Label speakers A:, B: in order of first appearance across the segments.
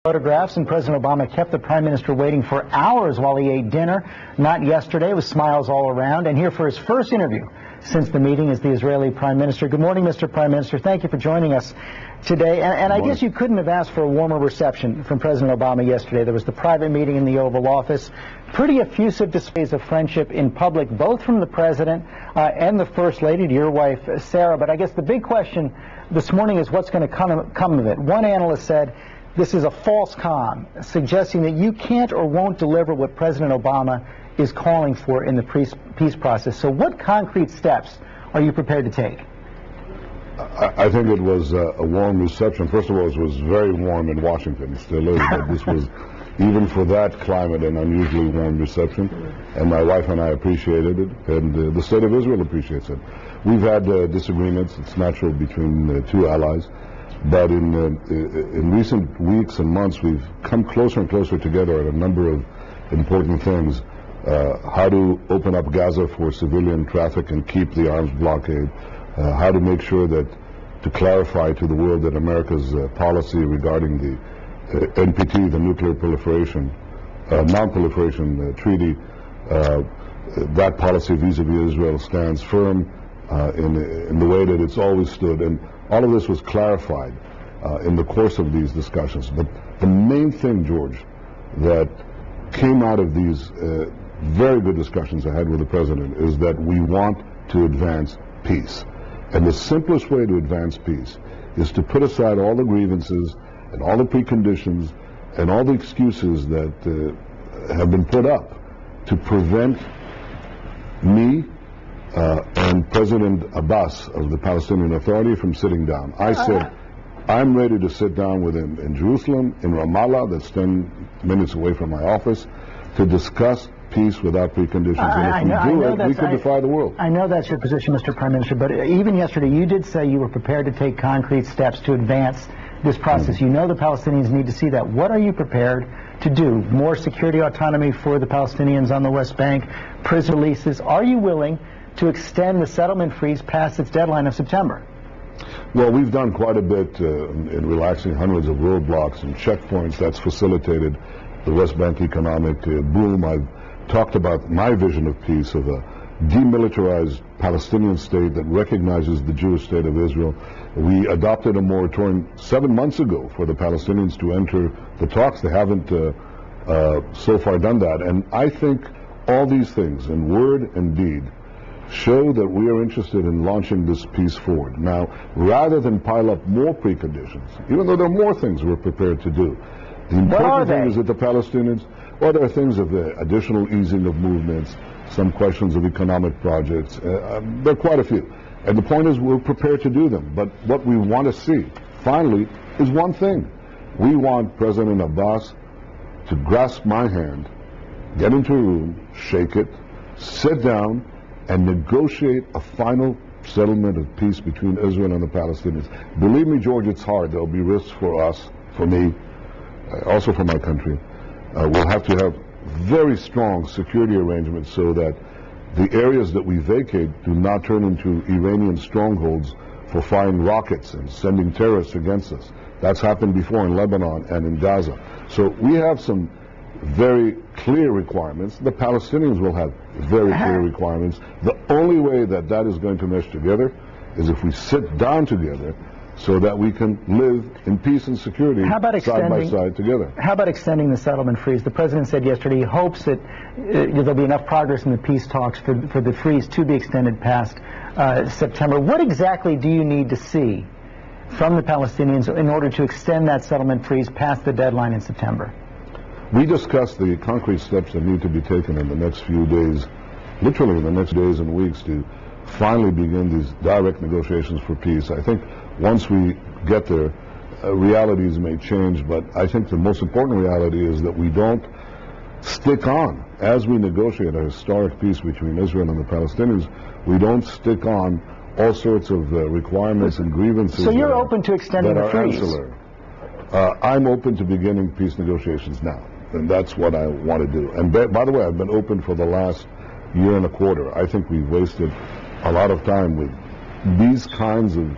A: Photographs, and President Obama kept the Prime Minister waiting for hours while he ate dinner. Not yesterday, with smiles all around. And here for his first interview since the meeting is the Israeli Prime Minister. Good morning, Mr. Prime Minister. Thank you for joining us today. And I guess you couldn't have asked for a warmer reception from President Obama yesterday. There was the private meeting in the Oval Office. Pretty effusive displays of friendship in public, both from the President and the First Lady, to your wife, Sarah. But I guess the big question this morning is what's going to come of it. One analyst said this is a false calm, suggesting that you can't or won't deliver what President Obama is calling for in the peace process. So what concrete steps are you prepared to take?
B: I think it was a warm reception. First of all, it was very warm in Washington. It still is, but this was, even for that climate, an unusually warm reception. And my wife and I appreciated it, and the State of Israel appreciates it. We've had disagreements. It's natural between two allies. But in recent weeks and months, we've come closer and closer together on a number of important things. How to open up Gaza for civilian traffic and keep the arms blockade. How to make sure that, to clarify to the world that America's policy regarding the NPT, the Nuclear Proliferation, Non-Proliferation Treaty, that policy vis-a-vis Israel stands firm in the way that it's always stood. And all of this was clarified in the course of these discussions. But the main thing, George, that came out of these very good discussions I had with the President is that we want to advance peace. And the simplest way to advance peace is to put aside all the grievances and all the preconditions and all the excuses that have been put up to prevent me and President Abbas of the Palestinian Authority from sitting down. I said, I'm ready to sit down with him in Jerusalem, in Ramallah, that's 10 minutes away from my office, to discuss peace without preconditions. And if we do it, we could defy the world.
A: I know that's your position, Mr. Prime Minister, but even yesterday you did say you were prepared to take concrete steps to advance this process. You know the Palestinians need to see that. What are you prepared to do? More security autonomy for the Palestinians on the West Bank, prison releases. Are you willing to extend the settlement freeze past its deadline of September?
B: Well, we've done quite a bit in relaxing hundreds of roadblocks and checkpoints. That's facilitated the West Bank economic boom. I've talked about my vision of peace, of a demilitarized Palestinian state that recognizes the Jewish state of Israel. We adopted a moratorium 7 months ago for the Palestinians to enter the talks. They haven't so far done that. And I think all these things, in word and deed, show that we are interested in launching this peace forward. Now, rather than pile up more preconditions, even though there are more things we're prepared to do, the important thing is that the Palestinians, well, there are things of additional easing of movements, some questions of economic projects. There are quite a few. And the point is we're prepared to do them. But what we want to see, finally, is one thing. We want President Abbas to grasp my hand, get into a room, shake it, sit down, and negotiate a final settlement of peace between Israel and the Palestinians. Believe me, George, it's hard. There will be risks for us, for me, also for my country. We'll have to have very strong security arrangements so that the areas that we vacate do not turn into Iranian strongholds for firing rockets and sending terrorists against us. That's happened before in Lebanon and in Gaza. So we have some very clear requirements. The Palestinians will have very clear requirements. The only way that that is going to mesh together is if we sit down together so that we can live in peace and security side by side together.
A: How about extending the settlement freeze? The President said yesterday he hopes that there'll be enough progress in the peace talks for the freeze to be extended past September. What exactly do you need to see from the Palestinians in order to extend that settlement freeze past the deadline in September?
B: We discussed the concrete steps that need to be taken in the next few days, literally in the next days and weeks, to finally begin these direct negotiations for peace. I think once we get there, realities may change, but I think the most important reality is that we don't stick on, as we negotiate a historic peace between Israel and the Palestinians, we don't stick on all sorts of requirements and grievances.
A: So you're open to extending the freeze?
B: Ancillary. I'm open to beginning peace negotiations now, and that's what I want to do. And by the way, I've been open for the last year and a quarter. I think we've wasted a lot of time with these kinds of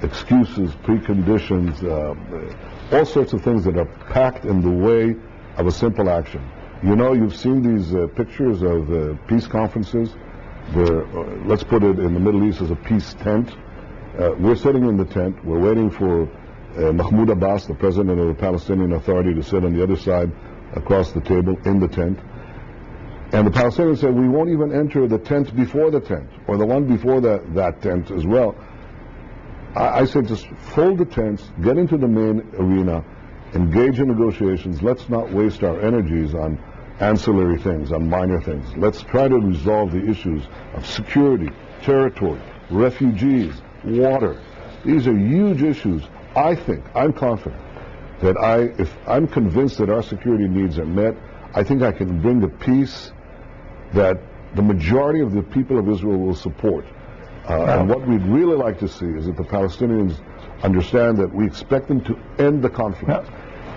B: excuses, preconditions, all sorts of things that are packed in the way of a simple action. You know, you've seen these pictures of peace conferences where, let's put it in the Middle East as a peace tent. We're sitting in the tent. We're waiting for Mahmoud Abbas, the president of the Palestinian Authority, to sit on the other side across the table in the tent. And the Palestinians said, we won't even enter the tent before the tent, or the one before that tent as well. I said, just fold the tents, get into the main arena, engage in negotiations. Let's not waste our energies on ancillary things, on minor things. Let's try to resolve the issues of security, territory, refugees, water. These are huge issues. I think, I'm confident that if I'm convinced that our security needs are met, I think I can bring the peace that the majority of the people of Israel will support. And what we'd really like to see is that the Palestinians understand that we expect them to end the conflict,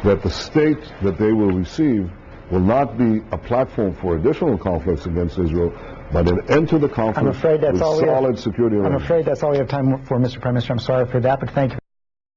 B: that the state that they will receive will not be a platform for additional conflicts against Israel, but an end to the conflict with solid security arrangements.
A: I'm afraid that's all we have time for, Mr. Prime Minister. I'm sorry for that, but thank you.